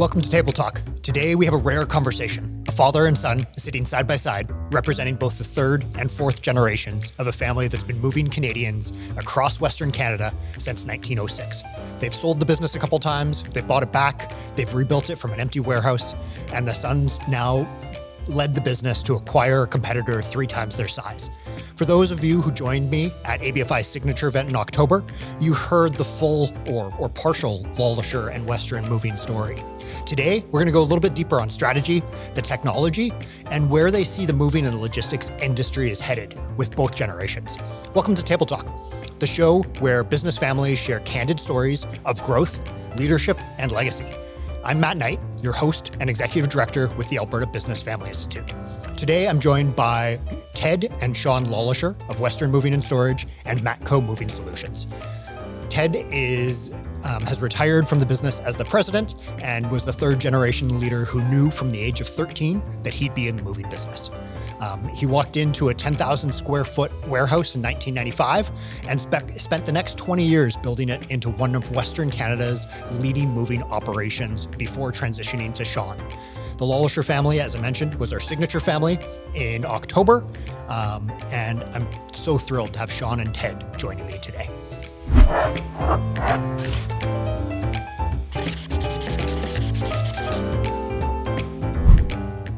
Welcome to Table Talk. Today we have a rare conversation. A father and son sitting side by side, representing both the third and fourth generations of a family that's been moving Canadians across Western Canada since 1906. They've sold the business a couple times, they've bought it back, they've rebuilt it from an empty warehouse, and the son's now led the business to acquire a competitor 3 times their size. For those of you who joined me at ABFI's signature event in October, you heard the full or partial LeLacheur and Western moving story. Today, we're going to go a little bit deeper on strategy, the technology, and where they see the moving and logistics industry is headed with both generations. Welcome to Table Talk, the show where business families share candid stories of growth, leadership, and legacy. I'm Matt Knight, your host and executive director with the Alberta Business Family Institute. Today, I'm joined by Ted and Sean LeLacheur of Western Moving and Storage and Matco Moving Solutions. Ted has retired from the business as the president and was the third generation leader who knew from the age of 13 that he'd be in the moving business. He walked into a 10,000 square foot warehouse in 1995 and spent the next 20 years building it into one of Western Canada's leading moving operations before transitioning to Sean. The LeLacheur family, as I mentioned, was our signature family in October, and I'm so thrilled to have Sean and Ted joining me today.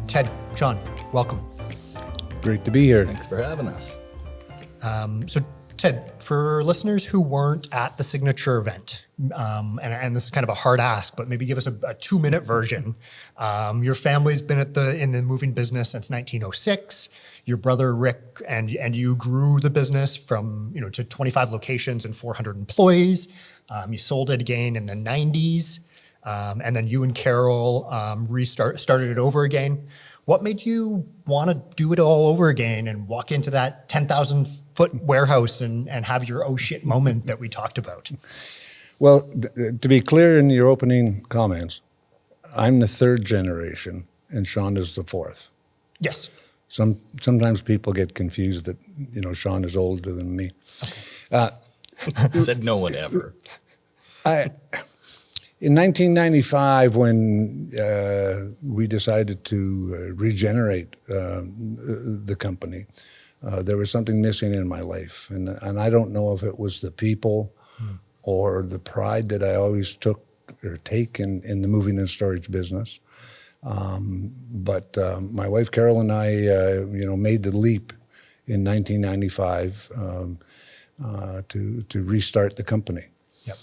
Ted, Sean, welcome. Great to be here. Thanks for having us. So Ted, for listeners who weren't at the signature event, and this is kind of a hard ask, but maybe give us a 2-minute version. Your family's been in the moving business since 1906. Your brother Rick and you grew the business from to 25 locations and 400 employees. You sold it again in the 90s, and then you and Carol started it over again. What made you want to do it all over again and walk into that 10,000 foot warehouse and have your oh shit moment that we talked about? Well, to be clear in your opening comments, I'm the third generation and Sean is the fourth. Yes. Sometimes people get confused that, Sean is older than me. Okay. Said no one ever. In 1995, when we decided to regenerate the company, there was something missing in my life. And I don't know if it was the people or the pride that I always take in the moving and storage business. But my wife Carol and I, made the leap in 1995 to restart the company. Yep.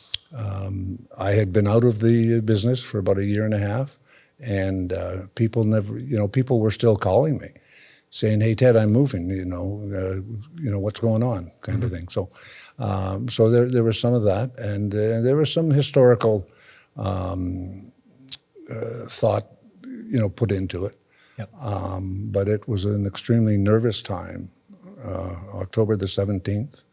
I had been out of the business for about 1.5 years, and people were still calling me, saying, "Hey Ted, I'm moving. What's going on?" kind of thing. So there was some of that, and there was some historical thought, put into it. Yep. But it was an extremely nervous time. October the 17th,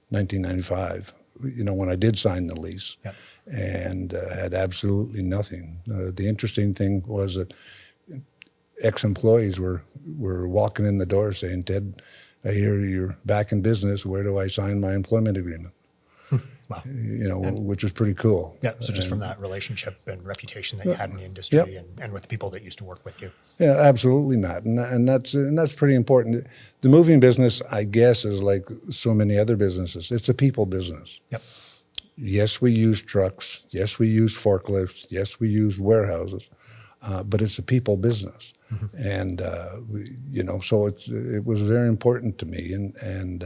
1995. When I did sign the lease. Yep. And had absolutely nothing. The interesting thing was that ex-employees were walking in the door saying, "Ted, I hear you're back in business. Where do I sign my employment agreement?" Wow. Which was pretty cool. Yeah, so just from that relationship and reputation that you had in the industry. Yep. and with the people that used to work with you. Yeah, absolutely, Matt, and that's pretty important. The moving business, I guess, is like so many other businesses. It's a people business. Yep. Yes, we use trucks. Yes, we use forklifts. Yes, we use warehouses, but it's a people business, and so it was very important to me, and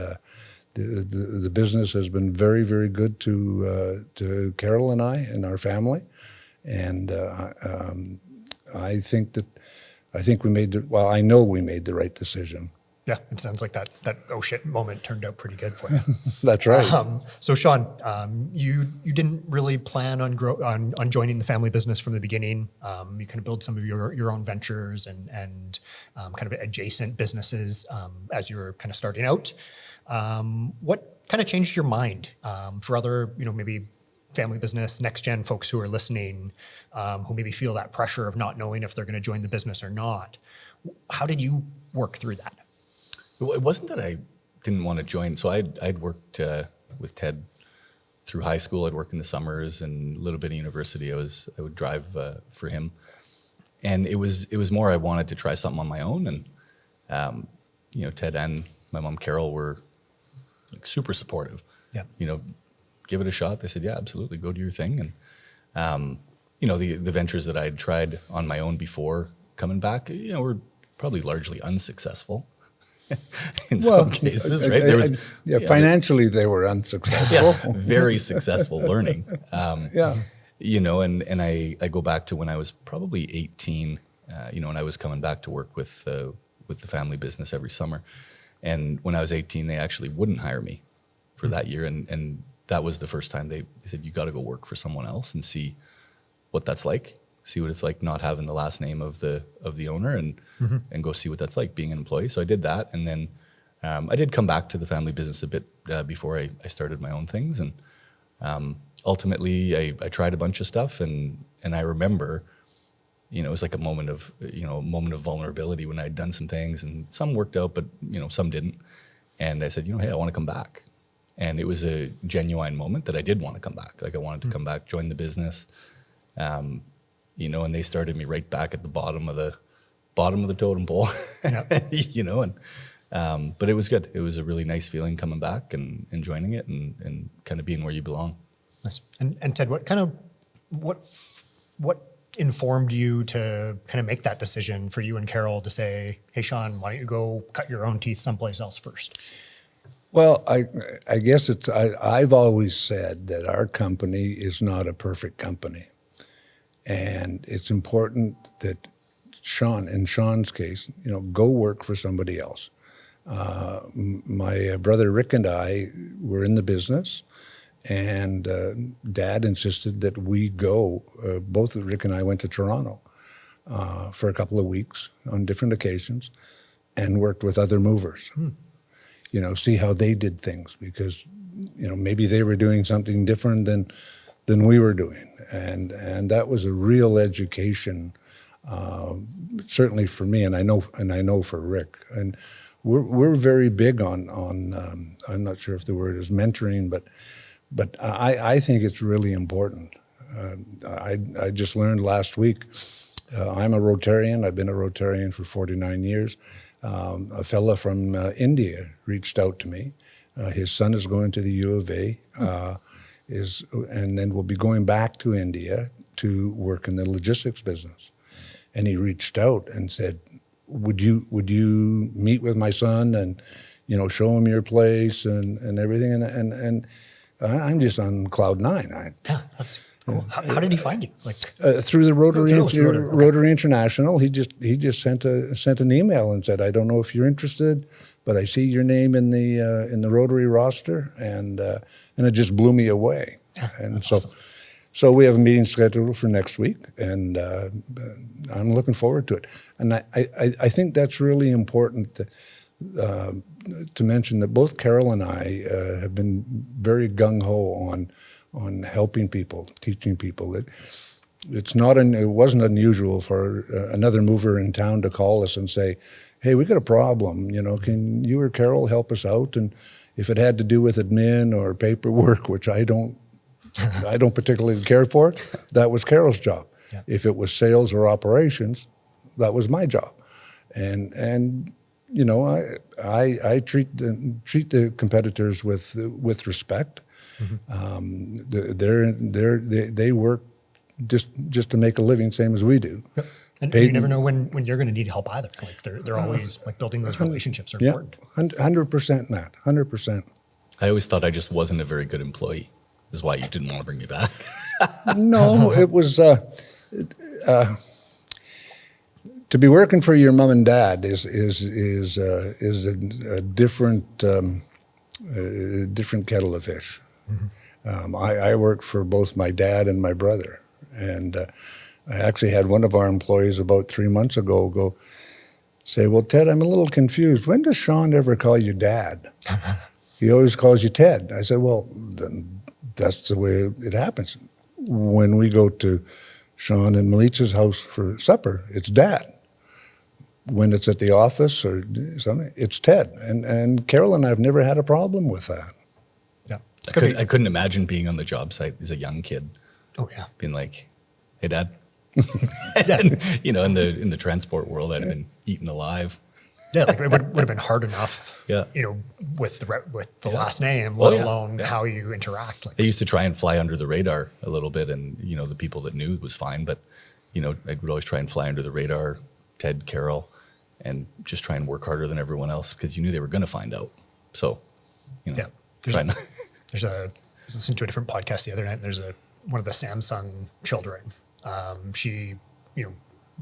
the business has been very, very good to Carol and I and our family, and I think we made I know we made the right decision. Yeah, it sounds like that oh shit moment turned out pretty good for you. That's right. So Sean, you didn't really plan on joining the family business from the beginning. You kind of build some of your own ventures and kind of adjacent businesses as you were kind of starting out. What kind of changed your mind for other maybe family business, next gen folks who are listening, who maybe feel that pressure of not knowing if they're going to join the business or not? How did you work through that? It wasn't that I didn't want to join. So I'd worked with Ted through high school, I'd work in the summers, and a little bit of university. I would drive for him, and it was more I wanted to try something on my own. And Ted and my mom Carol were like super supportive. Yeah. Give it a shot. They said, yeah, absolutely, go do your thing. And the ventures that I'd tried on my own before coming back, were probably largely unsuccessful. In some cases, right? Financially, they were unsuccessful. Yeah, very successful learning. And I go back to when I was probably 18, and I was coming back to work with the family business every summer. And when I was 18, they actually wouldn't hire me for that year. And that was the first time they said, you got to go work for someone else and see what that's like. See what it's like not having the last name of the owner, and go see what that's like being an employee. So I did that, and then I did come back to the family business a bit before I started my own things. And ultimately, I tried a bunch of stuff, and I remember, it was like a moment of vulnerability when I'd done some things, and some worked out, but some didn't. And I said, hey, I want to come back. And it was a genuine moment that I did want to come back. Like I wanted to come back, join the business. And they started me right back at the bottom of the totem pole, Yep. But it was good. It was a really nice feeling coming back and joining it and kind of being where you belong. Nice. And Ted, what informed you to kind of make that decision for you and Carol to say, hey, Sean, why don't you go cut your own teeth someplace else first? Well, I guess I've always said that our company is not a perfect company. And it's important that in Sean's case, go work for somebody else. My brother Rick and I were in the business, and Dad insisted that we go. Both Rick and I went to Toronto for a couple of weeks on different occasions and worked with other movers. See how they did things, because, maybe they were doing something different than we were doing. And that was a real education, certainly for me, and I know for Rick. And we're very big on I'm not sure if the word is mentoring, but I think it's really important. I just learned last week, I'm a Rotarian. I've been a Rotarian for 49 years. A fella from India reached out to me. His son is going to the U of A. And then we'll be going back to India to work in the logistics business. And he reached out and said, would you meet with my son and, show him your place and everything? And I'm just on cloud nine. Yeah, that's cool. How did he find you? Through the Rotary, Rotary. Rotary International. He just sent an email and said, I don't know if you're interested, but I see your name in the Rotary roster, and it just blew me away. Yeah, and awesome. So we have a meeting scheduled for next week, and I'm looking forward to it. And I think that's really important to mention that both Carol and I have been very gung-ho on helping people, teaching people. It wasn't unusual for another mover in town to call us and say, hey, we got a problem, can you or Carol help us out? And if it had to do with admin or paperwork, which I don't particularly care for, that was Carol's job. Yeah. If it was sales or operations, that was my job. And I treat the competitors with respect. Mm-hmm. They work just to make a living, same as we do. Yep. And you never know when you're going to need help either. They're always building those relationships are important. 100%, Matt. 100%. I always thought I just wasn't a very good employee. This is why you didn't want to bring me back. No, it was to be working for your mom and dad is a different kettle of fish. Mm-hmm. I worked for both my dad and my brother, and I actually had one of our employees about 3 months ago say, well, Ted, I'm a little confused. When does Sean ever call you Dad? He always calls you Ted. I said, well, then that's the way it happens. When we go to Sean and Malicha's house for supper, it's Dad. When it's at the office or something, it's Ted. And Carol and I have never had a problem with that. Yeah. I couldn't imagine being on the job site as a young kid. Oh yeah. Being like, "Hey, Dad." Yeah. And, in the transport world, I'd have been eaten alive. Yeah, like it would have been hard enough. Yeah. With the last name, let Oh, yeah. alone Yeah. how you interact. Like, They used to try and fly under the radar a little bit, and the people that knew was fine, but I would always try and fly under the radar. Ted, Carol, and just try and work harder than everyone else because you knew they were going to find out. So, yeah. try not. I was listening to a different podcast the other night. And there's one of the Samsung children. She,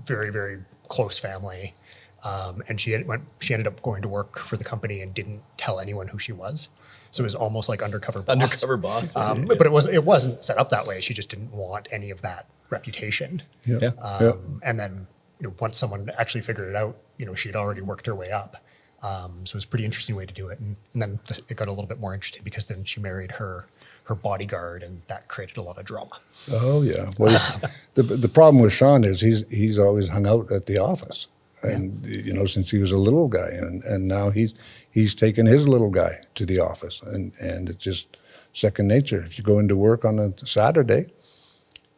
very, very close family. And she ended up going to work for the company and didn't tell anyone who she was. So it was almost like undercover boss. Undercover boss. But it wasn't set up that way. She just didn't want any of that reputation. Yeah. And then, once someone actually figured it out, she had already worked her way up. So it was a pretty interesting way to do it. And then it got a little bit more interesting because then she married her bodyguard, and that created a lot of drama. Oh yeah. Well, the problem with Sean is he's always hung out at the office, and since he was a little guy, and now he's taken his little guy to the office, and it's just second nature. If you go into work on a Saturday,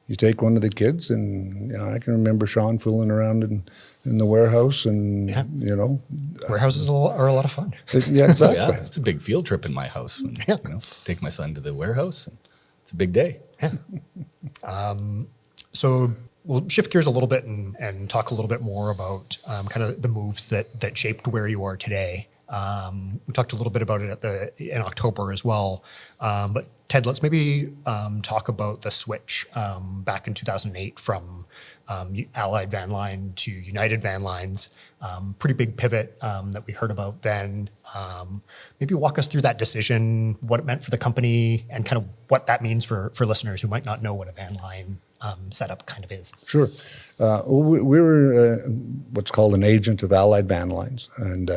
you take one of the kids, and I can remember Sean fooling around in the warehouse, and Warehouses are a lot of fun. yeah, exactly. Yeah, it's a big field trip in my house. And, take my son to the warehouse, and it's a big day. Yeah. So we'll shift gears a little bit and talk a little bit more about kind of the moves that shaped where you are today. We talked a little bit about it in October as well. But Ted, let's maybe talk about the switch back in 2008 from Allied Van Line to United Van Lines. Pretty big pivot that we heard about then. Maybe walk us through that decision, what it meant for the company, and kind of what that means for listeners who might not know what a van line setup kind of is. Sure. We were what's called an agent of Allied Van Lines, and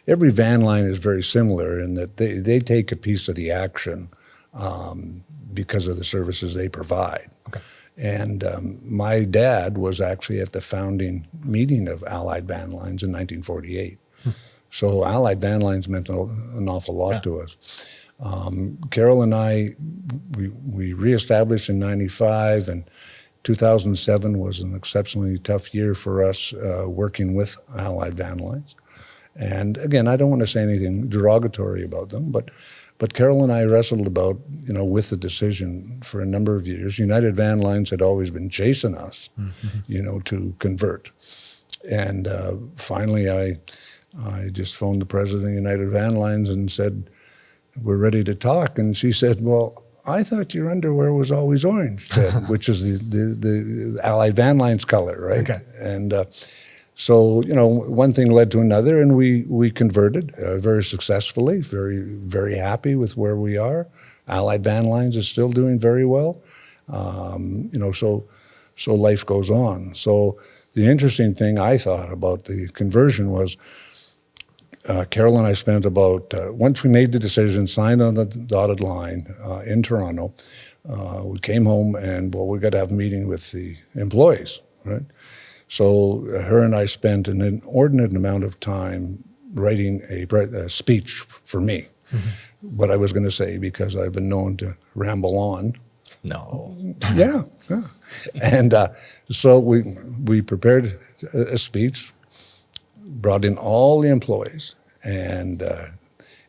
every van line is very similar in that they take a piece of the action because of the services they provide. Okay. And my dad was actually at the founding meeting of Allied Van Lines in 1948. So Allied Van Lines meant an awful lot to us. Carol and I, we reestablished in 95, and 2007 was an exceptionally tough year for us working with Allied Van Lines. And again, I don't want to say anything derogatory about them, but Carol and I wrestled about, with the decision for a number of years. United Van Lines had always been chasing us, to convert. And finally, I just phoned the president of United Van Lines and said, "We're ready to talk." And she said, "Well, I thought your underwear was always orange, Ted," which is the Allied Van Lines color, right? Okay. And so, one thing led to another, and we converted very successfully, very, very happy with where we are. Allied Van Lines is still doing very well. So life goes on. So the interesting thing I thought about the conversion was Carol and I spent about, once we made the decision, signed on the dotted line in Toronto, we came home and, we got to have a meeting with the employees, right? So her and I spent an inordinate amount of time writing a speech for me, what I was going to say, because I've been known to ramble on. No. Yeah. And so we prepared a speech, brought in all the employees and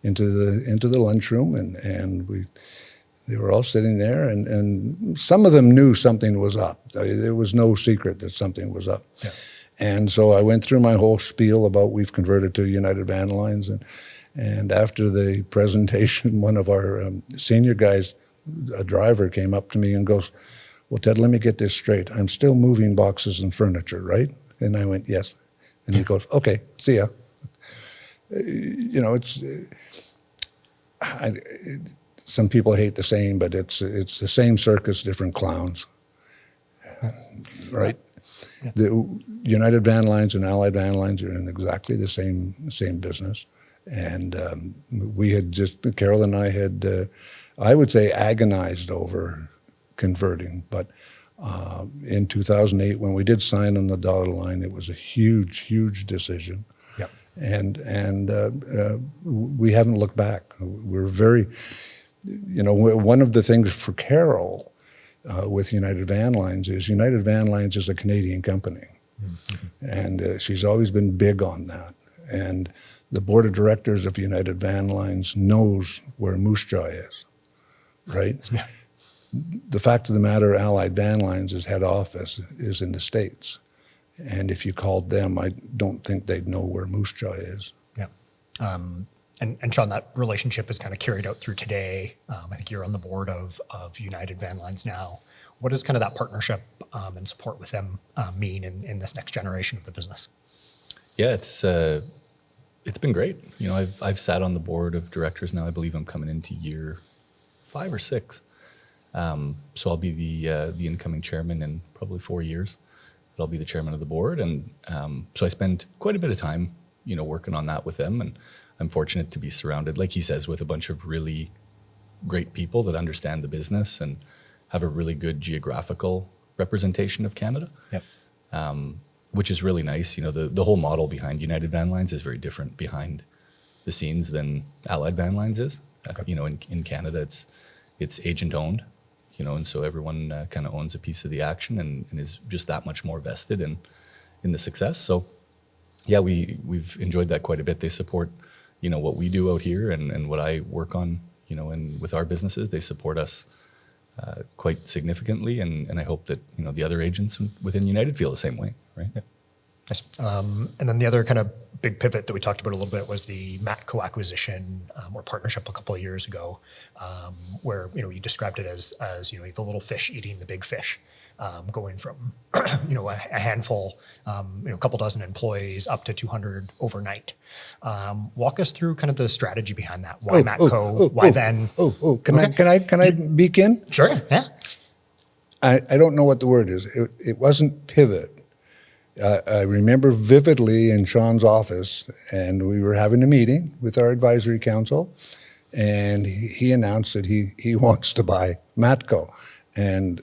into the lunchroom, and they were all sitting there, and some of them knew something was up. There was no secret that something was up. Yeah. And so I went through my whole spiel about we've converted to United Van Lines, and after the presentation, one of our senior guys, a driver, came up to me and goes, "Well, Ted, let me get this straight. I'm still moving boxes and furniture, right?" And I went, "Yes." And he goes, "Okay, see ya." Some people hate the saying, but it's the same circus, different clowns, right? Yeah. The United Van Lines and Allied Van Lines are in exactly the same business, and Carol and I had, I would say, agonized over converting, but in 2008, when we did sign on the dotted line, it was a huge decision. Yep. And we haven't looked back. We're very, one of the things for Carol with United Van Lines is United Van Lines is a Canadian company. And she's always been big on that. And the board of directors of United Van Lines knows where Moose Jaw is, right? Yeah. The fact of the matter, Allied Van Lines' head office is in the States. And if you called them, I don't think they'd know where Moose Jaw is. Yeah. And Sean, that relationship is kind of carried out through today. I think you're on the board of United Van Lines now. What does kind of that partnership and support with them mean in this next generation of the business? Yeah, it's been great. I've sat on the board of directors now. I believe I'm coming into year 5 or 6. So I'll be the incoming chairman in probably 4 years. I'll be the chairman of the board, and so I spend quite a bit of time, working on that with them. And I'm fortunate to be surrounded, like he says, with a bunch of really great people that understand the business and have a really good geographical representation of Canada. Yep. Which is really nice. The whole model behind United Van Lines is very different behind the scenes than Allied Van Lines is. Okay. In Canada, it's agent owned, and so everyone kind of owns a piece of the action and is just that much more vested in the success. So, yeah, we've enjoyed that quite a bit. They support, what we do out here and what I work on, and with our businesses, they support us quite significantly, and I hope that the other agents within United feel the same way, right? Yeah. Nice. And then the other kind of big pivot that we talked about a little bit was the Matco acquisition or partnership a couple of years ago, where you described it as the little fish eating the big fish, going from a handful, a couple dozen employees up to 200 overnight. Walk us through kind of the strategy behind that. Why Matco? Why then? Can I begin? Sure. Yeah. I don't know what the word is. It wasn't pivot. I remember vividly in Sean's office, and we were having a meeting with our advisory council, and he announced that he wants to buy Matco. And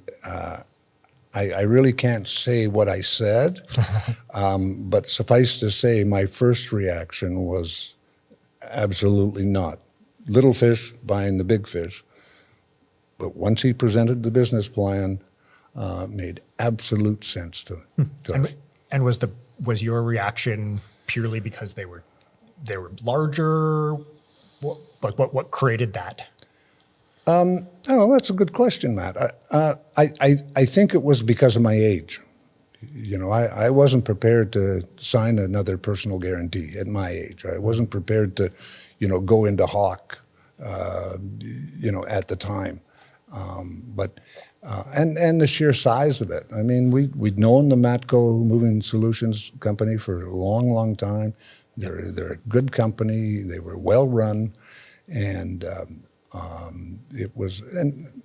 I really can't say what I said, but suffice to say, my first reaction was absolutely not. Little fish buying the big fish. But once he presented the business plan, made absolute sense to us. And was your reaction purely because they were larger? What created that? Oh, that's a good question, Matt. I think it was because of my age. I wasn't prepared to sign another personal guarantee at my age. I wasn't prepared to, go into hawk, at the time. And the sheer size of it. I mean, we'd known the Matco Moving Solutions company for a long, long time. They're a good company. They were well run, and it was. And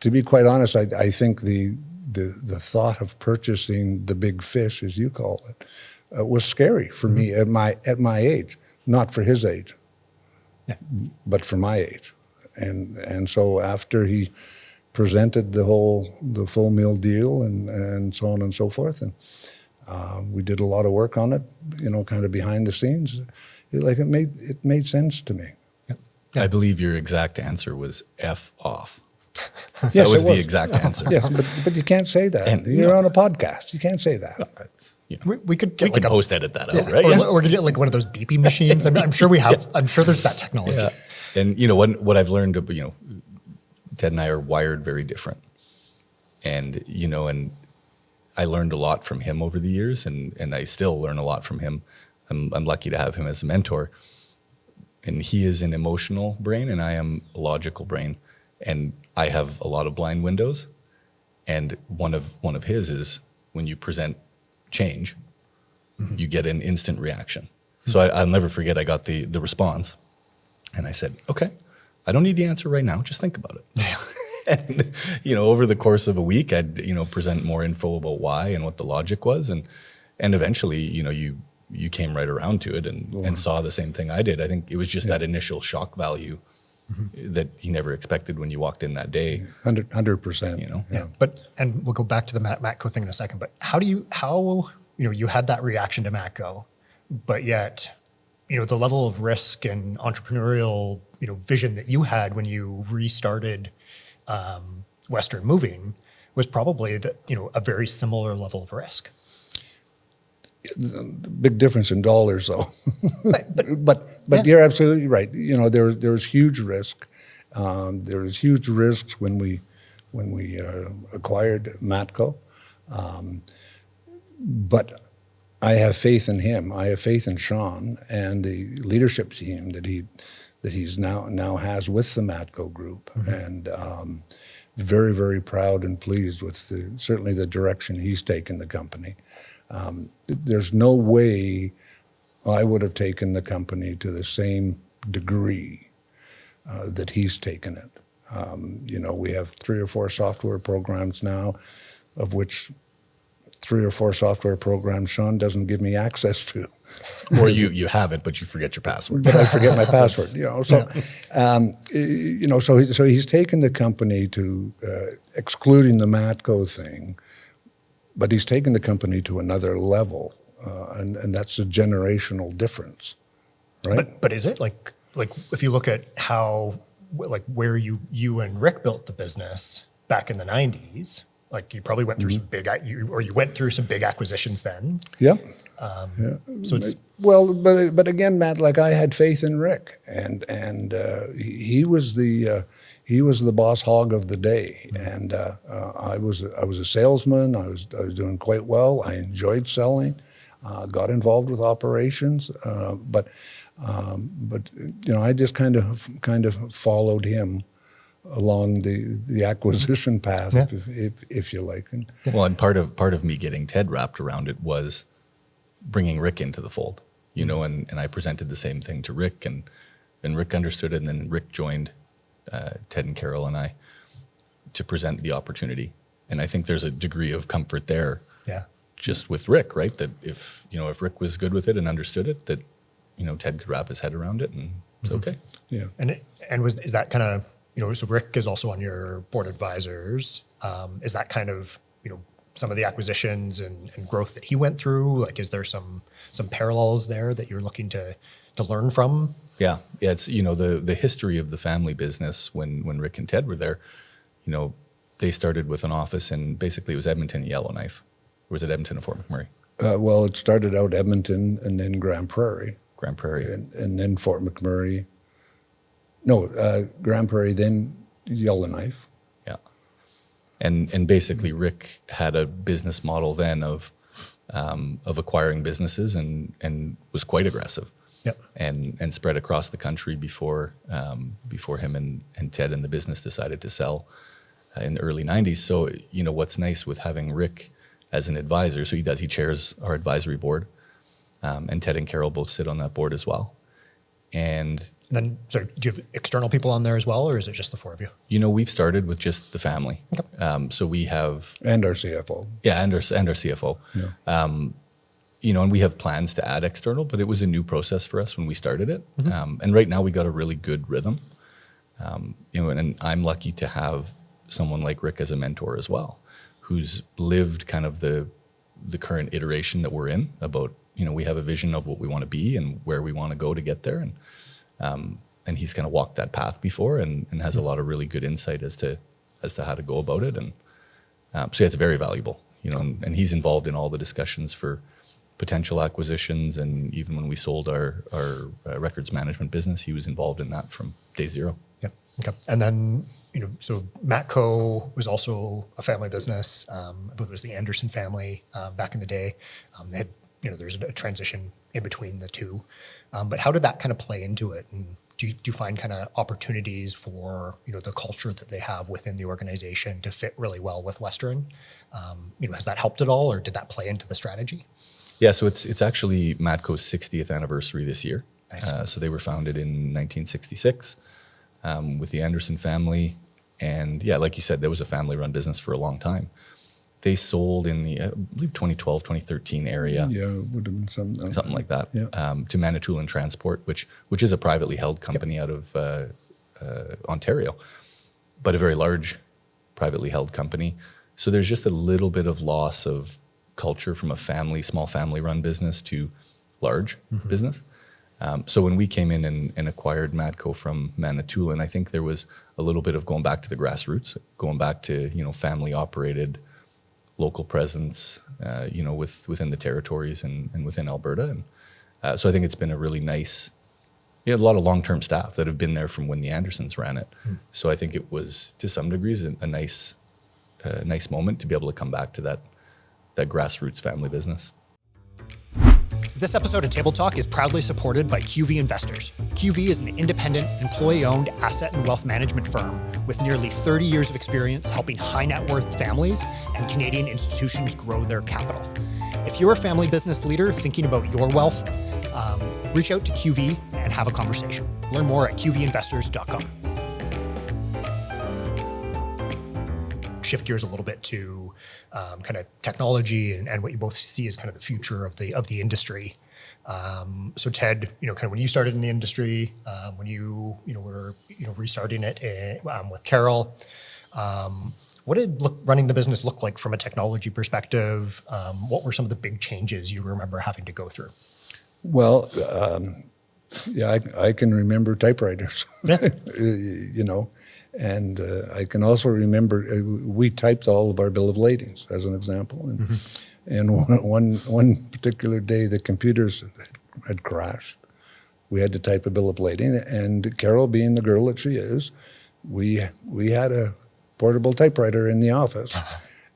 to be quite honest, I think the thought of purchasing the big fish, as you call it, was scary for me at my age. Not for his age, but for my age. And so after he presented the full meal deal and so on and so forth, and we did a lot of work on it, kind of behind the scenes. It made sense to me. I believe your exact answer was F off. Yes, that was the exact answer. Yes, but you can't say that. And, you're on a podcast. You can't say that. We could get post edit that out, right? Or we could get one of those beeping machines. I'm sure we have. I'm sure there's that technology. Yeah. And what I've learned, Ted and I are wired very different, and and I learned a lot from him over the years, and I still learn a lot from him. I'm lucky to have him as a mentor, and he is an emotional brain, and I am a logical brain, and I have a lot of blind windows, and one of his is when you present change, you get an instant reaction. So I'll never forget. I got the response. And I said, okay, I don't need the answer right now. Just think about it. And, over the course of a week, I'd, present more info about why and what the logic was. And eventually, you came right around to it and saw the same thing I did. I think it was just that initial shock value that he never expected when you walked in that day. 100%. Yeah. And we'll go back to the Matco thing in a second, but how you had that reaction to Matco, but yet the level of risk and entrepreneurial, vision that you had when you restarted Western Moving was probably a very similar level of risk. Big difference in dollars, though. But yeah. You're absolutely right. There was huge risk. There was huge risks when we acquired Matco, but I have faith in him. I have faith in Sean and the leadership team that he's now has with the Matco group, and very, very proud and pleased with certainly the direction he's taken the company. There's no way I would have taken the company to the same degree that he's taken it. We have 3 or 4 software programs now, of which 3 or 4 software programs Sean doesn't give me access to. Or you have it, but you forget your password. But I forget my password. So he's taken the company to excluding the Matco thing, but he's taken the company to another level, and that's a generational difference, right? But is it like if you look at how where you and Rick built the business back in the 90s, like you probably went through some big you went through some big acquisitions then. Yep. So it's but again, Matt, like I had faith in Rick, and he was the boss hog of the day, and I was a salesman. I was doing quite well. I enjoyed selling, got involved with operations, but I just kind of followed him along the acquisition path, if you like. Well, and part of me getting Ted wrapped around it was bringing Rick into the fold, and I presented the same thing to Rick, and Rick understood it, and then Rick joined Ted and Carol and I to present the opportunity. And I think there's a degree of comfort there, just with Rick, right? That if Rick was good with it and understood it, that Ted could wrap his head around it, and it's okay. Yeah. Is that kind of so Rick is also on your board of advisors. Is that kind of some of the acquisitions and growth that he went through? Like, is there some parallels there that you're looking to learn from? Yeah. It's the history of the family business when Rick and Ted were there. They started with an office, and basically it was Edmonton and Yellowknife. Or was it Edmonton and Fort McMurray? Well, it started out Edmonton and then Grand Prairie. And then Fort McMurray. No, Grand Prairie, then Yellowknife. Yeah. And basically Rick had a business model then of acquiring businesses and was quite aggressive. Yep. And spread across the country before him and Ted and the business decided to sell in the early 90s. So, what's nice with having Rick as an advisor, so he chairs our advisory board, and Ted and Carol both sit on that board as well. And then, so do you have external people on there as well, or is it just the 4 of you? We've started with just the family. Okay. So we have... And our CFO. Yeah, and our CFO. Yeah. And we have plans to add external, but it was a new process for us when we started it. And right now we got a really good rhythm. And I'm lucky to have someone like Rick as a mentor as well, who's lived kind of the current iteration that we're in about, we have a vision of what we want to be and where we want to go to get there. And he's kind of walked that path before and has a lot of really good insight as to how to go about it. And so it's very valuable, and he's involved in all the discussions for potential acquisitions. And even when we sold our records management business, he was involved in that from day zero. Yep. Okay. And then, so Matco was also a family business. I believe it was the Anderson family back in the day. They had, there's a transition in between the two. But how did that kind of play into it? And do you find kind of opportunities for, the culture that they have within the organization to fit really well with Western? Has that helped at all, or did that play into the strategy? Yeah, so it's actually Matco's 60th anniversary this year. Nice. So they were founded in 1966 with the Anderson family. And yeah, like you said, there was a family-run business for a long time. They sold in the, I believe, 2012, 2013 area. Yeah, it would have been something like that. Yeah. To Manitoulin Transport, which is a privately held company out of Ontario, but a very large privately held company. So there's just a little bit of loss of culture from a small family-run business to large business. So when we came in and acquired Matco from Manitoulin, I think there was a little bit of going back to the grassroots, going back to, family operated, local presence, within the territories and within Alberta. And so I think it's been a really nice, a lot of long-term staff that have been there from when the Andersons ran it. So I think it was, to some degrees, a nice moment to be able to come back to that grassroots family business. This episode of Table Talk is proudly supported by QV Investors. QV is an independent, employee-owned asset and wealth management firm with nearly 30 years of experience helping high-net-worth families and Canadian institutions grow their capital. If you're a family business leader thinking about your wealth, reach out to QV and have a conversation. Learn more at qvinvestors.com. Shift gears a little bit to kind of technology and what you both see as kind of the future of the industry. So Ted, kind of when you started in the industry, when you were restarting it with Carol, what did running the business look like from a technology perspective? What were some of the big changes you remember having to go through? Well, I can remember typewriters, Yeah. And I can also remember we typed all of our bill of ladings, as an example. And one particular day, the computers had crashed. We had to type a bill of lading, and Carol, being the girl that she is, we had a portable typewriter in the office.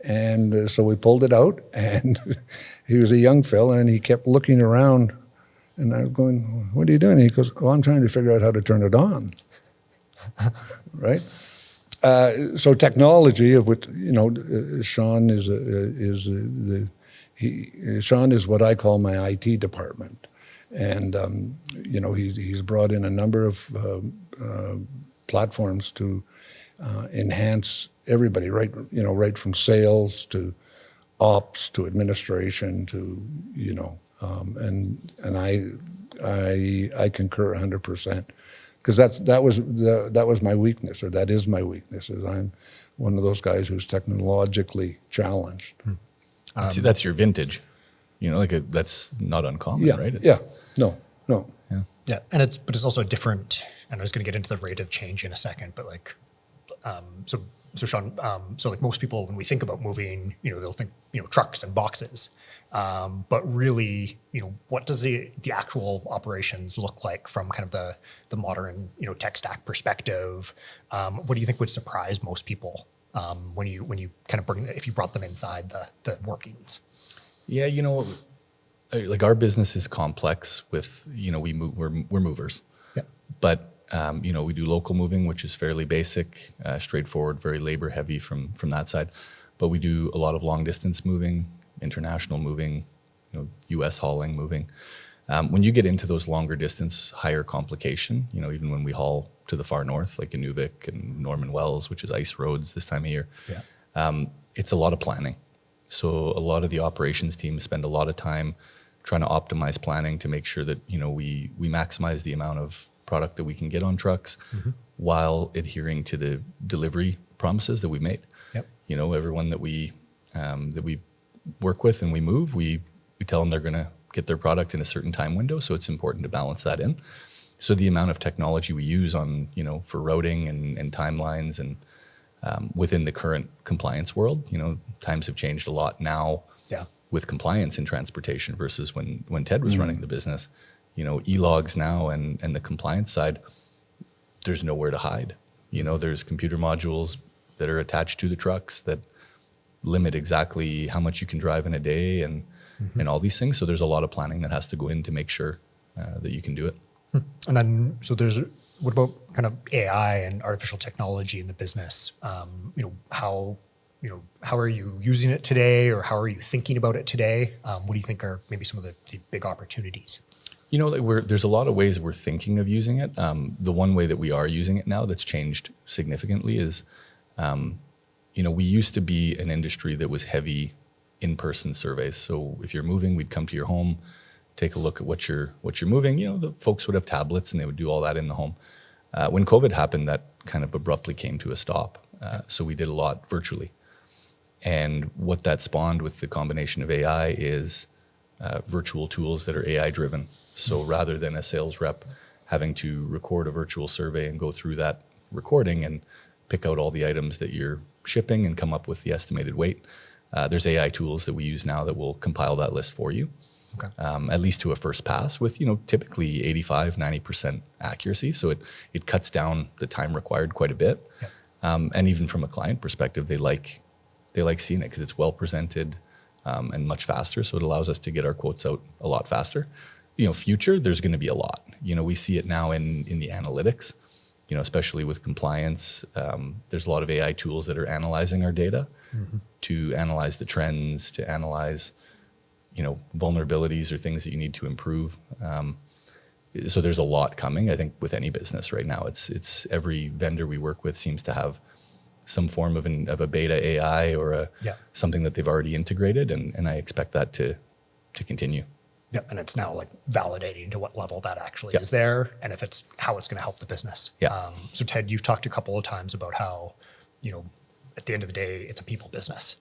And so we pulled it out, and he was a young fella, and he kept looking around. And I was going, "What are you doing?" And he goes, "Oh, I'm trying to figure out how to turn it on." Right? So technology, of which Sean Sean is what I call my IT department, and he's brought in a number of platforms to enhance everybody, right from sales to ops to administration to and I concur 100%. Because that was my weakness, or that is my weakness, is I'm one of those guys who's technologically challenged. That's your vintage, that's not uncommon, right? No. Yeah, and it's also different. And I was going to get into the rate of change in a second, but so Sean, so like most people, when we think about moving, they'll think trucks and boxes. But really, what does the actual operations look like from kind of the modern, tech stack perspective? What do you think would surprise most people when you kind of if you brought them inside the workings? Yeah, like our business is complex with, we're movers. Yeah. But, we do local moving, which is fairly basic, straightforward, very labor heavy from that side. But we do a lot of long distance moving, international moving, U.S. hauling moving. When you get into those longer distance, higher complication, even when we haul to the far north, like Inuvik and Norman Wells, which is ice roads this time of year, it's a lot of planning. So a lot of the operations teams spend a lot of time trying to optimize planning to make sure that, we maximize the amount of product that we can get on trucks while adhering to the delivery promises that we made. Yep. Everyone that we work with and we move, we tell them they're going to get their product in a certain time window. So it's important to balance that in. So the amount of technology we use on, for routing and timelines and within the current compliance world, times have changed a lot now with compliance in transportation versus when Ted was running the business. E-logs now and the compliance side, there's nowhere to hide. There's computer modules that are attached to the trucks that limit exactly how much you can drive in a day and all these things. So there's a lot of planning that has to go in to make sure that you can do it. And then, what about kind of AI and artificial technology in the business? How are you using it today, or how are you thinking about it today? What do you think are maybe some of the big opportunities? There's a lot of ways we're thinking of using it. The one way that we are using it now that's changed significantly is, we used to be an industry that was heavy in-person surveys. So if you're moving, we'd come to your home, take a look at what you're moving. The folks would have tablets and they would do all that in the home. When COVID happened, that kind of abruptly came to a stop. So we did a lot virtually. And what that spawned with the combination of AI is virtual tools that are AI driven. So rather than a sales rep having to record a virtual survey and go through that recording and pick out all the items that you're shipping and come up with the estimated weight, there's AI tools that we use now that will compile that list for you. Okay. At least to a first pass with, typically 85, 90% accuracy. So it cuts down the time required quite a bit. Yeah. And even from a client perspective, they like seeing it because it's well presented and much faster. So it allows us to get our quotes out a lot faster. Future, there's going to be a lot. We see it now in the analytics, especially with compliance. There's a lot of AI tools that are analyzing our data to analyze the trends, to analyze vulnerabilities or things that you need to improve. So there's a lot coming, I think, with any business right now. It's every vendor we work with seems to have some form of a beta AI or something that they've already integrated, and I expect that to continue. Yep, and it's now like validating to what level that actually is there, and if it's how it's going to help the business. Yeah. So Ted, you've talked a couple of times about how, at the end of the day, it's a people business.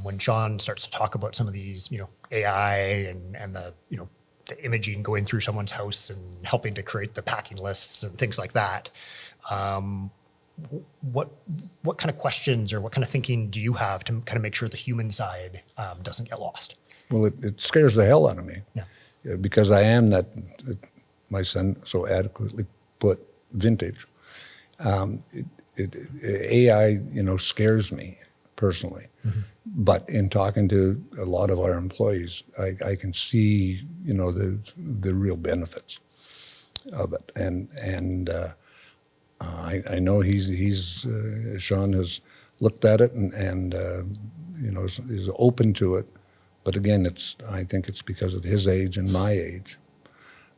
When Sean starts to talk about some of these, AI and the, the imaging going through someone's house and helping to create the packing lists and things like that, what kind of questions or what kind of thinking do you have to kind of make sure the human side doesn't get lost? Well, it scares the hell out of me. Yeah. Because I am that, my son so adequately put, vintage. AI, scares me personally. But in talking to a lot of our employees, I can see, the real benefits of it. And I know he's Sean has looked at it and is open to it. But again, I think it's because of his age and my age.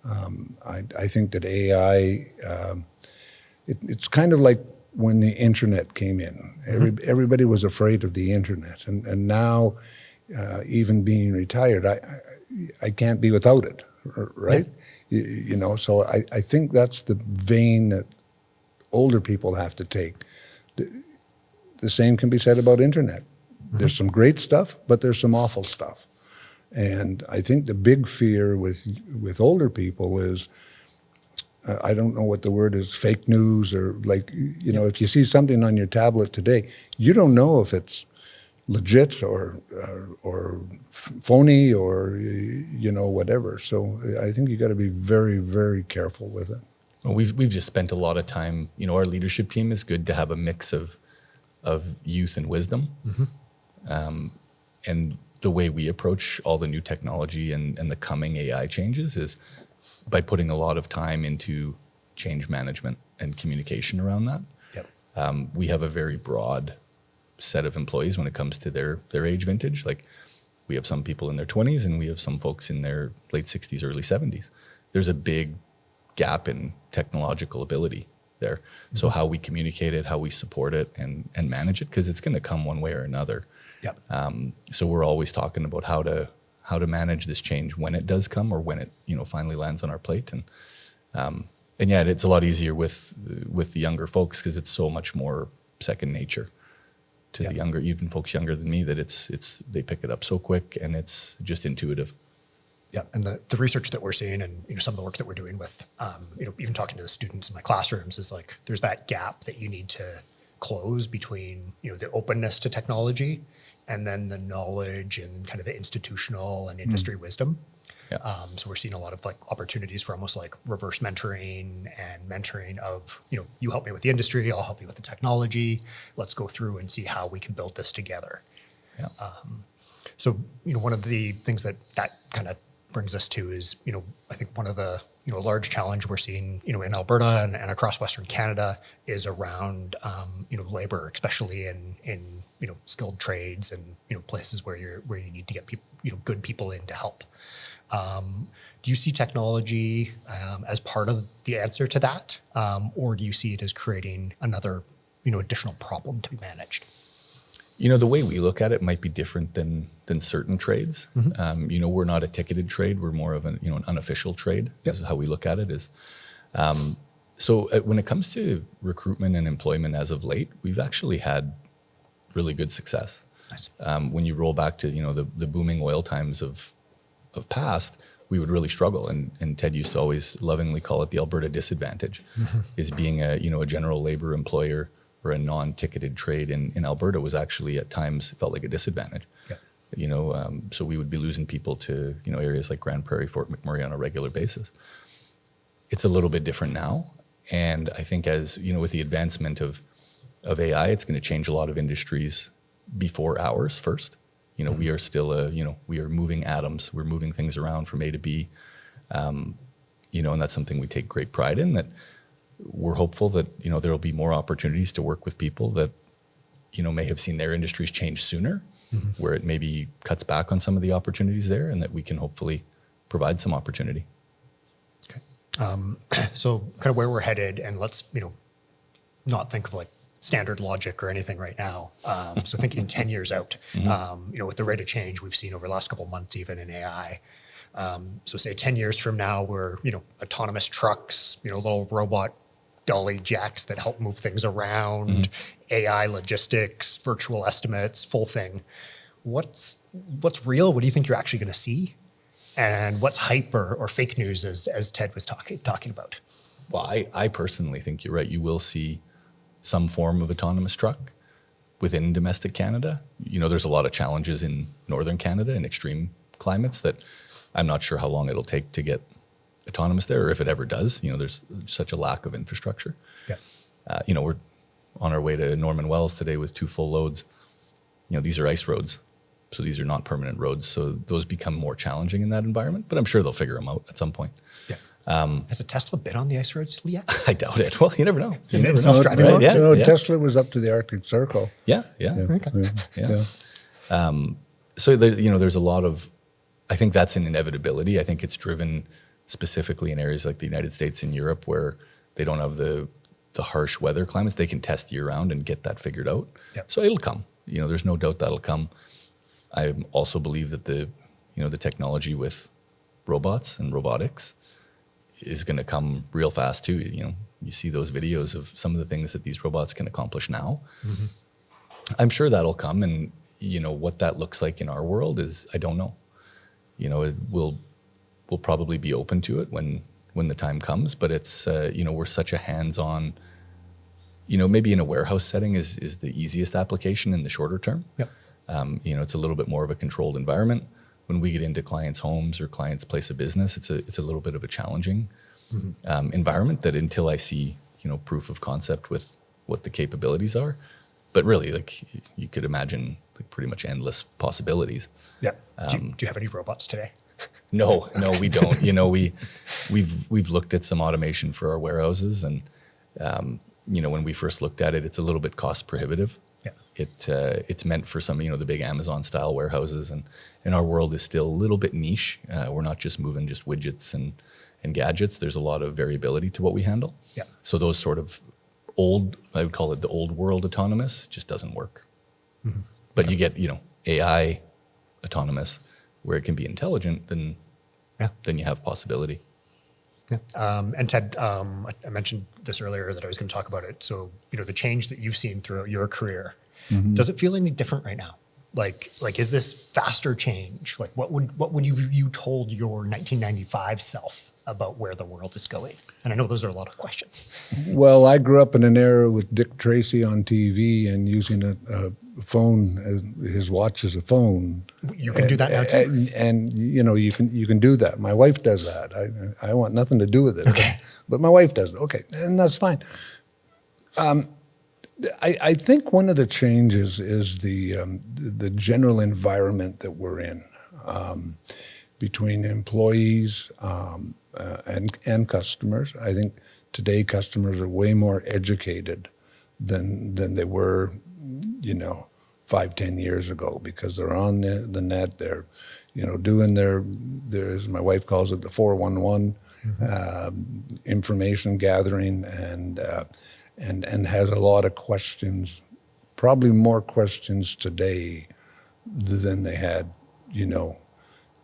I think that AI, it's kind of like when the internet came in. Everybody was afraid of the internet. And now, even being retired, I can't be without it, right? Yeah. So I think that's the vein that older people have to take. The same can be said about internet. There's some great stuff, but there's some awful stuff. And I think the big fear with older people is, I don't know what the word is, fake news or like, if you see something on your tablet today, you don't know if it's legit or phony or, whatever. So I think you got to be very, very careful with it. Well, we've just spent a lot of time, our leadership team is good to have a mix of youth and wisdom. And the way we approach all the new technology and the coming AI changes is by putting a lot of time into change management and communication around that. Yep. We have a very broad set of employees when it comes to their age vintage. Like we have some people in their 20s and we have some folks in their late 60s, early 70s. There's a big gap in technological ability there. So how we communicate it, how we support it and manage it, because it's going to come one way or another. Yep. So we're always talking about how to manage this change when it does come or when it finally lands on our plate. And yet it's a lot easier with the younger folks because it's so much more second nature to the younger, even folks younger than me, that it's they pick it up so quick and it's just intuitive. Yeah, and the research that we're seeing and some of the work that we're doing with even talking to the students in my classrooms is like there's that gap that you need to close between the openness to technology and then the knowledge and kind of the institutional and industry wisdom. Yeah. So we're seeing a lot of like opportunities for almost like reverse mentoring and mentoring of, you help me with the industry, I'll help you with the technology. Let's go through and see how we can build this together. Yeah. So, one of the things that kind of brings us to is, I think one of the, large challenge we're seeing, in Alberta and across Western Canada is around, labor, especially in skilled trades and, places where you need to get people, good people in to help. Do you see technology as part of the answer to that? Or do you see it as creating another, additional problem to be managed? The way we look at it might be different than certain trades. We're not a ticketed trade. We're more of an unofficial trade. Yep. Is how we look at it is. So when it comes to recruitment and employment as of late, we've actually had really good success. Nice. When you roll back to, the booming oil times of of past, we would really struggle. And Ted used to always lovingly call it the Alberta disadvantage, is being a general labor employer or a non-ticketed trade in Alberta was actually at times felt like a disadvantage. Yeah. So we would be losing people to areas like Grand Prairie, Fort McMurray on a regular basis. It's a little bit different now, and I think as with the advancement of AI, it's going to change a lot of industries before ours first. We are still we are moving atoms. We're moving things around from A to B, and that's something we take great pride in. That we're hopeful that there will be more opportunities to work with people that may have seen their industries change sooner, where it maybe cuts back on some of the opportunities there, and that we can hopefully provide some opportunity. Okay. So kind of where we're headed, and let's not think of like standard logic or anything right now. So thinking 10 years out, with the rate of change we've seen over the last couple of months, even in AI. So say 10 years from now, we're, autonomous trucks, little robot dolly jacks that help move things around, AI logistics, virtual estimates, full thing. What's real? What do you think you're actually going to see? And what's hype or fake news, as Ted was talking about? Well, I personally think you're right. You will see some form of autonomous truck within domestic Canada. There's a lot of challenges in northern Canada in extreme climates that I'm not sure how long it'll take to get autonomous there, or if it ever does. There's such a lack of infrastructure. Yeah. We're on our way to Norman Wells today with 2 full loads. These are ice roads, so these are not permanent roads. So those become more challenging in that environment, but I'm sure they'll figure them out at some point. Yeah. Has a Tesla been on the ice roads yet? I doubt it. Well, you never know. You never know. Self-driving Right? Yeah. Tesla was up to the Arctic Circle. Yeah. Okay. Yeah. So there's a lot of, I think that's an inevitability. I think it's driven specifically in areas like the United States and Europe, where they don't have the harsh weather climates. They can test year round and get that figured out. Yep. So it'll come. There's no doubt that'll come. I also believe that the technology with robots and robotics is going to come real fast too. You see those videos of some of the things that these robots can accomplish now. I'm sure that'll come, and what that looks like in our world is, I don't know. We'll probably be open to it when the time comes, but it's we're such a hands-on. Maybe in a warehouse setting is the easiest application in the shorter term. Yep. It's a little bit more of a controlled environment. When we get into clients' homes or clients' place of business, it's a little bit of a challenging environment that until I see proof of concept with what the capabilities are. But really, like you could imagine, like pretty much endless possibilities. Yeah. Do you have any robots today? No, we don't. We've looked at some automation for our warehouses, and when we first looked at it, it's a little bit cost prohibitive. Yeah. It's meant for some the big Amazon style warehouses, and our world is still a little bit niche. We're not just moving just widgets and gadgets. There's a lot of variability to what we handle. Yeah. So those sort of old, I would call it the old world autonomous, just doesn't work. But you get AI autonomous, where it can be intelligent, then you have possibility. Yeah. And Ted, I mentioned this earlier that I was going to talk about it. So, the change that you've seen throughout your career, does it feel any different right now? Like, is this faster change? Like, what would you told your 1995 self about where the world is going? And I know those are a lot of questions. Well, I grew up in an era with Dick Tracy on TV and using a phone, his watch as a phone. You can do that now too. And you can do that. My wife does that. I want nothing to do with it. Okay. But my wife does it. Okay, and that's fine. I think one of the changes is the general environment that we're in, between employees and customers. I think today customers are way more educated than they were, 5-10 years ago, because they're on the net. They're, doing their, as my wife calls it, the 411 information gathering, and has a lot of questions, probably more questions today than they had,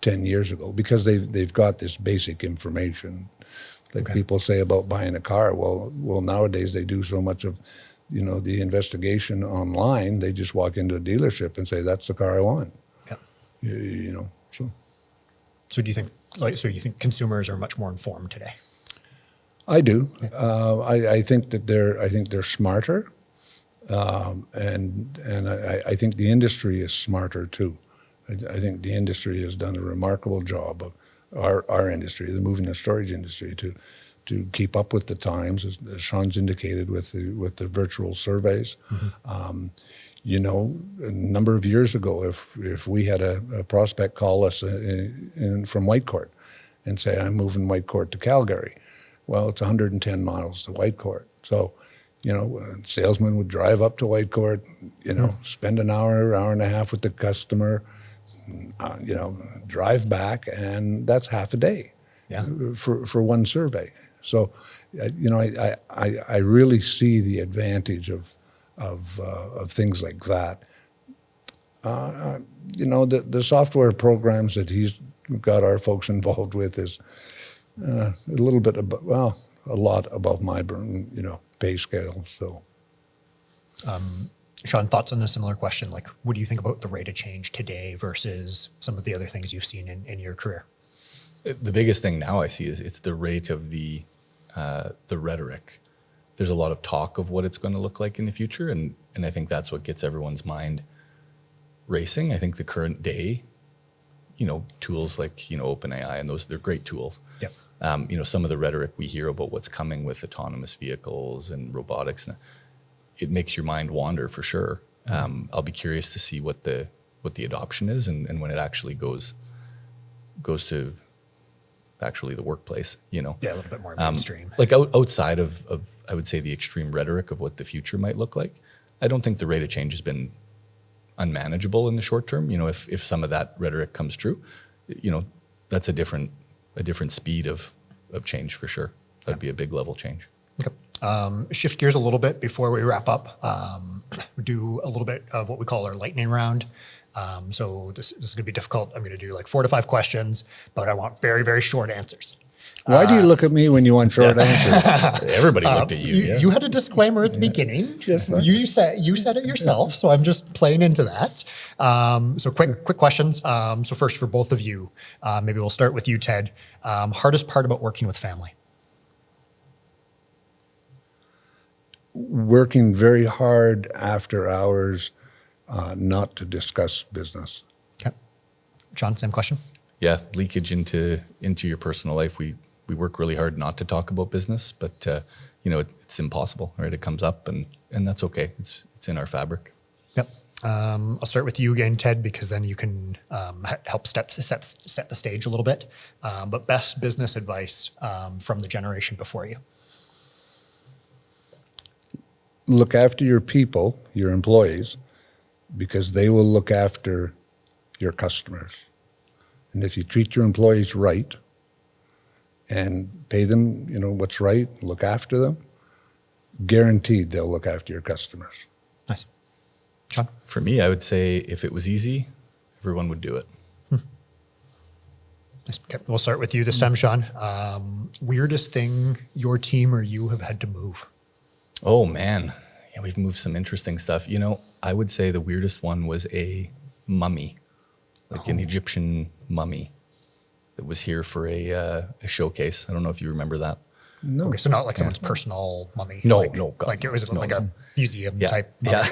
10 years ago, because they've got this basic information. Like people say about buying a car. Well, nowadays they do so much of, the investigation online. They just walk into a dealership and say, "That's the car I want." Yeah. So. So do you think consumers are much more informed today? I do. I think that they're smarter, and I think the industry is smarter too. I think the industry has done a remarkable job of our industry, the moving and storage industry, to keep up with the times, as Sean's indicated with the virtual surveys. Mm-hmm. A number of years ago, if we had a prospect call us from Whitecourt and say, I'm moving Whitecourt to Calgary, well, it's 110 miles to Whitecourt. So, a salesman would drive up to Whitecourt, spend an hour and a half with the customer, drive back, and that's half a day for one survey. So, I really see the advantage of things like that. The software programs that he's got our folks involved with is a little bit above, a lot above my pay scale. So, Sean, thoughts on a similar question? Like, what do you think about the rate of change today versus some of the other things you've seen in your career? The biggest thing now I see is it's the rate of the rhetoric. There's a lot of talk of what it's going to look like in the future, and I think that's what gets everyone's mind racing. I think the current day, tools like OpenAI and they're great tools. Yep. Some of the rhetoric we hear about what's coming with autonomous vehicles and robotics, it makes your mind wander for sure. I'll be curious to see what the adoption is and when it actually goes to actually the workplace. Yeah, a little bit more mainstream. Like outside of I would say the extreme rhetoric of what the future might look like, I don't think the rate of change has been unmanageable in the short term. If some of that rhetoric comes true, that's a different speed of change for sure. That'd be a big level change. Okay. Shift gears a little bit before we wrap up. Do a little bit of what we call our lightning round. So this is going to be difficult. I'm going to do like 4 to 5 questions, but I want very, very short answers. Why do you look at me when you want short answers? Everybody looked at you. You had a disclaimer at the beginning. Yes, you said it yourself, so I'm just playing into that. So quick questions. So first, for both of you, maybe we'll start with you, Ted. Hardest part about working with family? Working very hard after hours, not to discuss business. Okay. John, same question. Yeah, leakage into your personal life. We work really hard not to talk about business, but it's impossible, right? It comes up, and that's okay. It's in our fabric. Yep. I'll start with you again, Ted, because then you can help set the stage a little bit. But best business advice from the generation before you? Look after your people, your employees, because they will look after your customers. And if you treat your employees right and pay them, what's right, look after them, guaranteed they'll look after your customers. Nice. Sean? For me, I would say if it was easy, everyone would do it. Nice. Okay. We'll start with you this time, Sean. Weirdest thing your team or you have had to move? Oh, man. Yeah, we've moved some interesting stuff. I would say the weirdest one was a mummy, like an Egyptian mummy that was here for a showcase. I don't know if you remember that. No. Okay, so not like someone's personal mummy. No, like, no. God, like it was like a museum yeah, type mummy.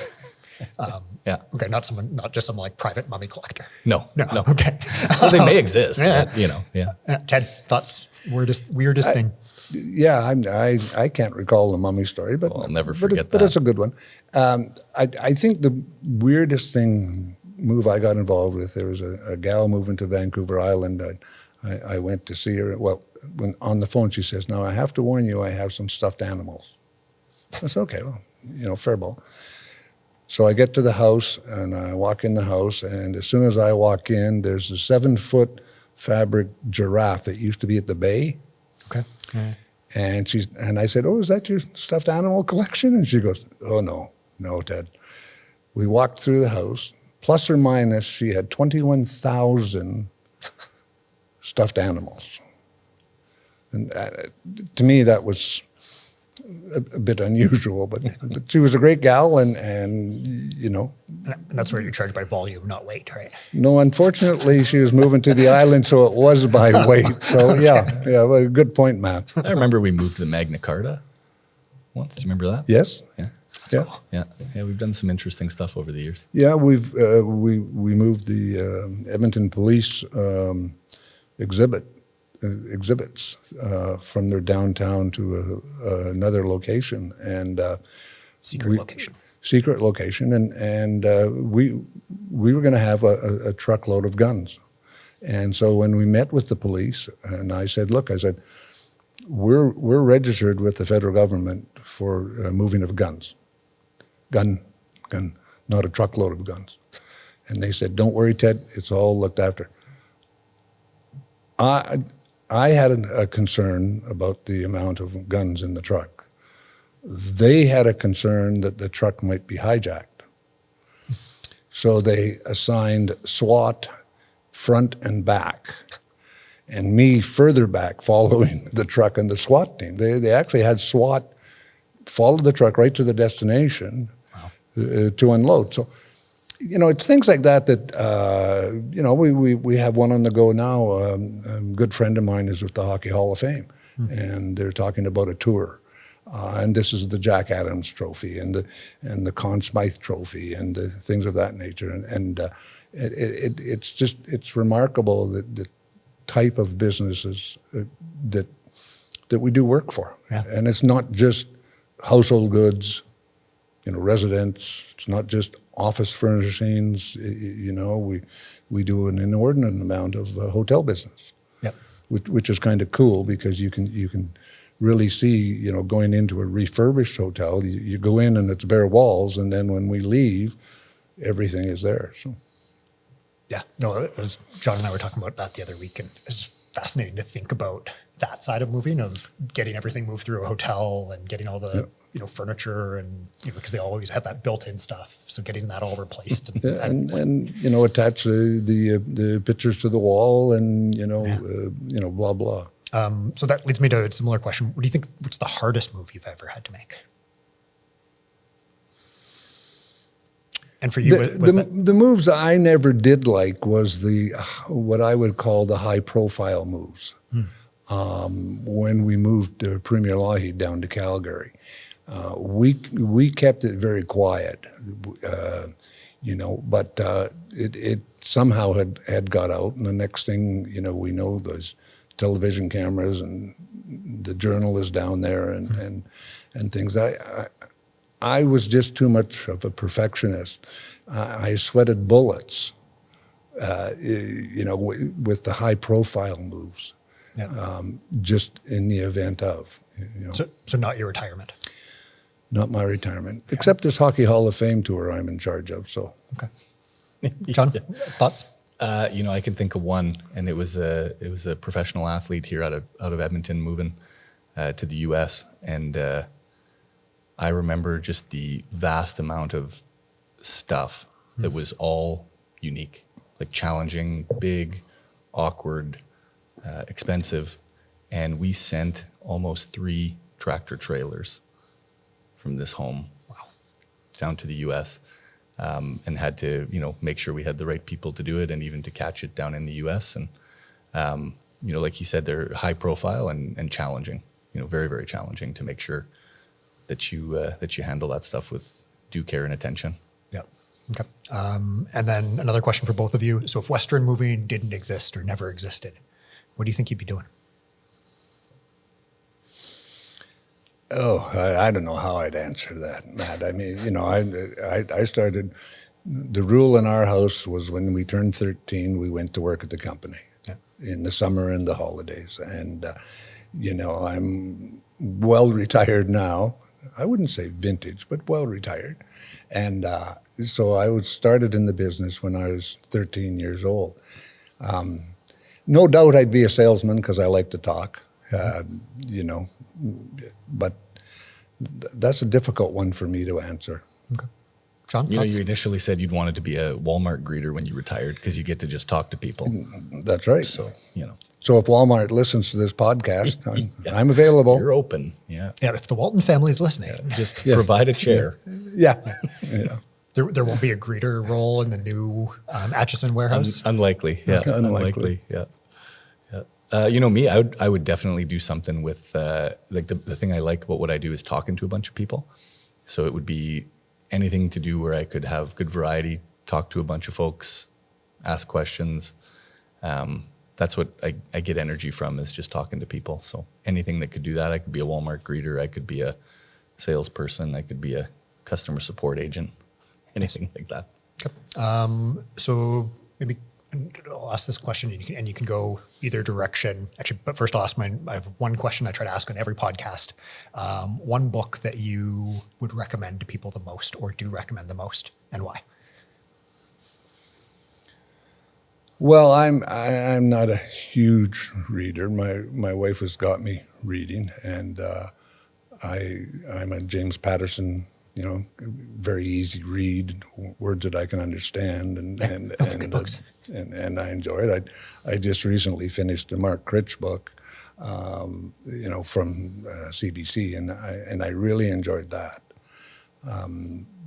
Yeah. Okay, not just some like private mummy collector. No. Okay. Well, they may exist. Yeah. But, yeah. Ted, thoughts? Weirdest thing? Yeah, I can't recall the mummy story, but I'll never forget that. But it's a good one. I think the weirdest move I got involved with, there was a gal moving to Vancouver Island. I went to see her. Well, when on the phone she says, "Now I have to warn you, I have some stuffed animals." I said, "Okay, well, fair ball." So I get to the house and I walk in the house, and as soon as I walk in, there's a 7-foot fabric giraffe that used to be at the bay. Okay. And I said, "Oh, is that your stuffed animal collection?" And she goes, "Oh, no, Ted." We walked through the house, plus or minus, she had 21,000 stuffed animals. And to me, that was a bit unusual, but she was a great gal, and you know. And that's where you're charged by volume, not weight, right? No, unfortunately, she was moving to the island, so it was by weight. So yeah, well, good point, Matt. I remember we moved the Magna Carta once. Do you remember that? Yes. Yeah. Yeah. Cool. Yeah. Yeah. We've done some interesting stuff over the years. Yeah, we moved the Edmonton Police exhibits from their downtown to another location, and secret location, and we were going to have a truckload of guns, and so when we met with the police, and I said, look, we're registered with the federal government for moving of guns. Gun, not a truckload of guns. And they said, don't worry, Ted, it's all looked after. I had a concern about the amount of guns in the truck. They had a concern that the truck might be hijacked. So they assigned SWAT front and back, and me further back following the truck and the SWAT team. They actually had SWAT follow the truck right to the destination. To unload. So, you know, it's things like that you know, we have one on the go now. A good friend of mine is with the Hockey Hall of Fame, and they're talking about a tour. And this is the Jack Adams Trophy and the Conn Smythe Trophy and the things of that nature. And it's remarkable that the type of businesses that we do work for. Yeah. And it's not just household goods, you know, residents. It's not just office furnishings. You know, we do an inordinate amount of hotel business. Yep. Which is kind of cool because you can really see, you know, going into a refurbished hotel, you go in and it's bare walls, and then when we leave, everything is there. So. Yeah, no, John and I were talking about that the other week, and it's fascinating to think about that side of moving, of getting everything moved through a hotel and getting all the. Yep. You know, furniture, and you know, because they always have that built-in stuff, so getting that all replaced and you know, attach the pictures to the wall, and you know, you know, blah blah. So that leads me to a similar question. What do you think? What's the hardest move you've ever had to make? And for you, the moves I never did like was what I would call the high-profile moves. When we moved Premier Lougheed down to Calgary. We kept it very quiet, you know, but it somehow had got out, and the next thing, you know, we know there's television cameras and the Journal is down there and things. I was just too much of a perfectionist. I sweated bullets, you know, with the high profile moves, just in the event of, you know. So not your retirement. Not my retirement, except this Hockey Hall of Fame tour I'm in charge of. So, okay, John, thoughts? You know, I can think of one, and it was a professional athlete here out of Edmonton moving to the U.S. And I remember just the vast amount of stuff that was all unique, like challenging, big, awkward, expensive, and we sent almost 3 tractor trailers from this home down to the U.S. And had to, you know, make sure we had the right people to do it, and even to catch it down in the U.S. And you know, like he said, they're high profile and challenging. You know, very, very challenging to make sure that you handle that stuff with due care and attention. Yeah. Okay. And then another question for both of you. So, if Western moving didn't exist or never existed, what do you think you'd be doing? Oh, I don't know how I'd answer that, Matt. I mean, you know, I started, the rule in our house was when we turned 13, we went to work at the company in the summer and the holidays. And, you know, I'm well retired now. I wouldn't say vintage, but well retired. And so I started in the business when I was 13 years old. No doubt I'd be a salesman because I like to talk, you know, but that's a difficult one for me to answer. Okay. John, you know, you initially said you'd wanted to be a Walmart greeter when you retired because you get to just talk to people. That's right. So, you know. So if Walmart listens to this podcast, I'm available. You're open. Yeah. Yeah, if the Walton family is listening. Just provide a chair. Yeah. Yeah. There won't be a greeter role in the new Atchison warehouse? Unlikely. Yeah. Okay. Unlikely. Yeah. Yeah. Me, I would definitely do something with like the thing I like about what I do is talking to a bunch of people. So it would be anything to do where I could have good variety, talk to a bunch of folks, ask questions. That's what I get energy from, is just talking to people. So anything that could do that. I could be a Walmart greeter. I could be a salesperson. I could be a customer support agent. Anything like that. Okay. So maybe I'll ask this question, and you can go either direction. Actually, but first I'll ask mine. I have one question I try to ask on every podcast. One book that you would recommend to people the most, or do recommend the most, and why? Well, I'm not a huge reader. My wife has got me reading, and I'm a James Patterson, very easy read, words that I can understand, and good books. And I enjoy it. I just recently finished the Mark Critch book, from CBC, and I really enjoyed that.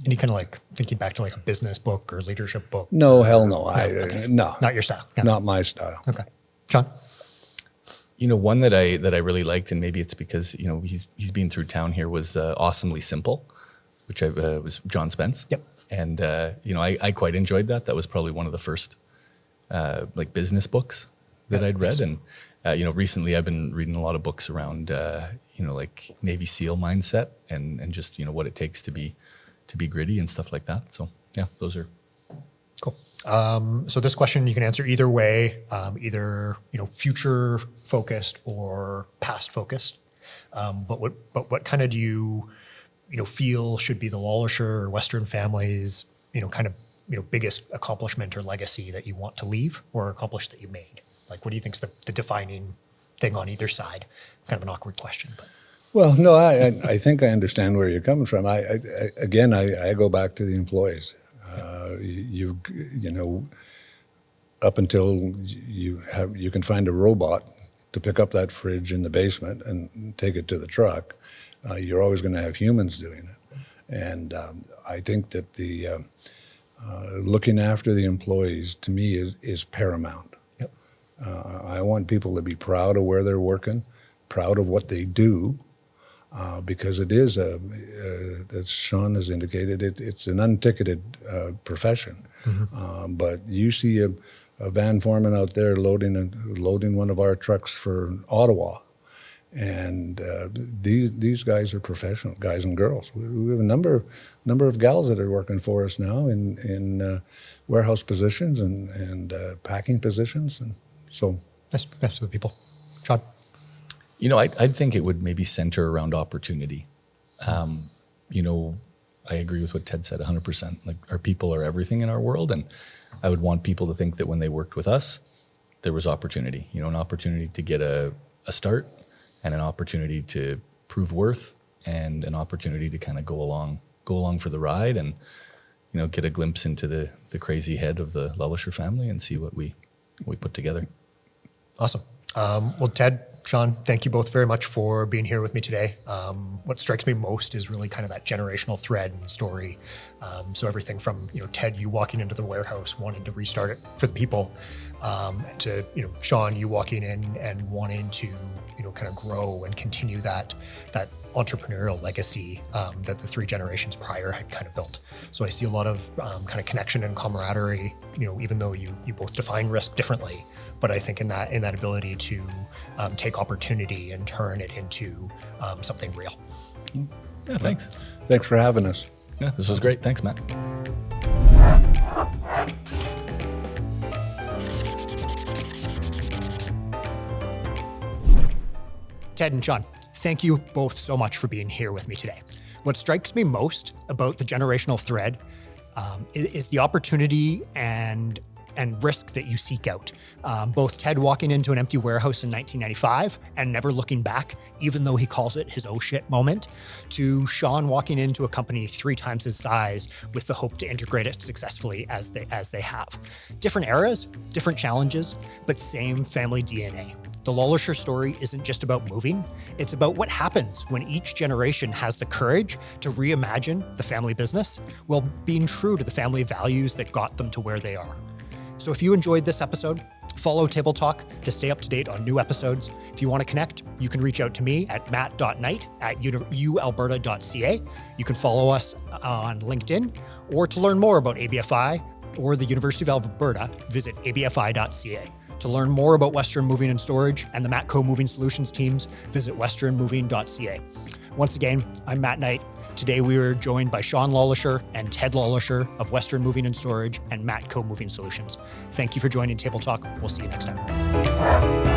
Any kind of like thinking back to like a business book or leadership book? No, hell no. No, Not your style. No. not my style. Okay, Sean. One that I really liked, and maybe it's because he's been through town here, was Awesomely Simple, which was John Spence. Yep. And I quite enjoyed that. That was probably one of the first like business books that I'd read, and recently I've been reading a lot of books around like Navy SEAL mindset and just what it takes to be gritty and stuff like that. So yeah, those are Cool. So this question you can answer either way, either future focused or past focused. But what kind of do you feel should be the LeLacheur or Western family's biggest accomplishment or legacy that you want to leave or accomplish that you made? Like, what do you think's the defining thing on either side? Kind of an awkward question, but. Well, no, I think I understand where you're coming from. I go back to the employees. Up until you can find a robot to pick up that fridge in the basement and take it to the truck, you're always going to have humans doing it. And I think that the looking after the employees, to me, is paramount. Yep. I want people to be proud of where they're working, proud of what they do. Because it is, as Sean has indicated, it's an unticketed profession. Mm-hmm. But you see a van foreman out there loading one of our trucks for Ottawa, and these guys are professional guys and girls. We have a number of gals that are working for us now in warehouse positions and packing positions, and so That's the people. Sean. I think it would maybe center around opportunity. I agree with what Ted said 100%. Like, our people are everything in our world, and I would want people to think that when they worked with us, there was opportunity. An opportunity to get a start, and an opportunity to prove worth, and an opportunity to kind of go along for the ride, and get a glimpse into the crazy head of the LeLacheur family and see what we put together. Awesome. Well, Ted, Sean, thank you both very much for being here with me today. What strikes me most is really kind of that generational thread and story. So everything from, Ted, you walking into the warehouse, wanting to restart it for the people, to, Sean, you walking in and wanting to, kind of grow and continue that entrepreneurial legacy that the three generations prior had kind of built. So I see a lot of kind of connection and camaraderie, even though you both define risk differently. But I think in that ability to take opportunity and turn it into something real. Yeah, thanks. Thanks for having us. Yeah, this was great. Thanks, Matt. Ted and Sean, thank you both so much for being here with me today. What strikes me most about the generational thread is the opportunity and and risk that you seek out. Both Ted walking into an empty warehouse in 1995 and never looking back, even though he calls it his oh shit moment, to Sean walking into a company 3 times his size with the hope to integrate it successfully as they have. Different eras, different challenges, but same family DNA. The LeLacheur story isn't just about moving, it's about what happens when each generation has the courage to reimagine the family business while being true to the family values that got them to where they are. So if you enjoyed this episode, follow Table Talk to stay up to date on new episodes. If you want to connect, you can reach out to me at matt.knight@ualberta.ca. You can follow us on LinkedIn, or to learn more about ABFI or the University of Alberta, visit abfi.ca. To learn more about Western Moving and Storage and the Matco Moving Solutions teams, visit westernmoving.ca. Once again, I'm Matt Knight. Today we were joined by Sean LeLacheur and Ted LeLacheur of Western Moving and Storage and Matco Moving Solutions. Thank you for joining Table Talk. We'll see you next time.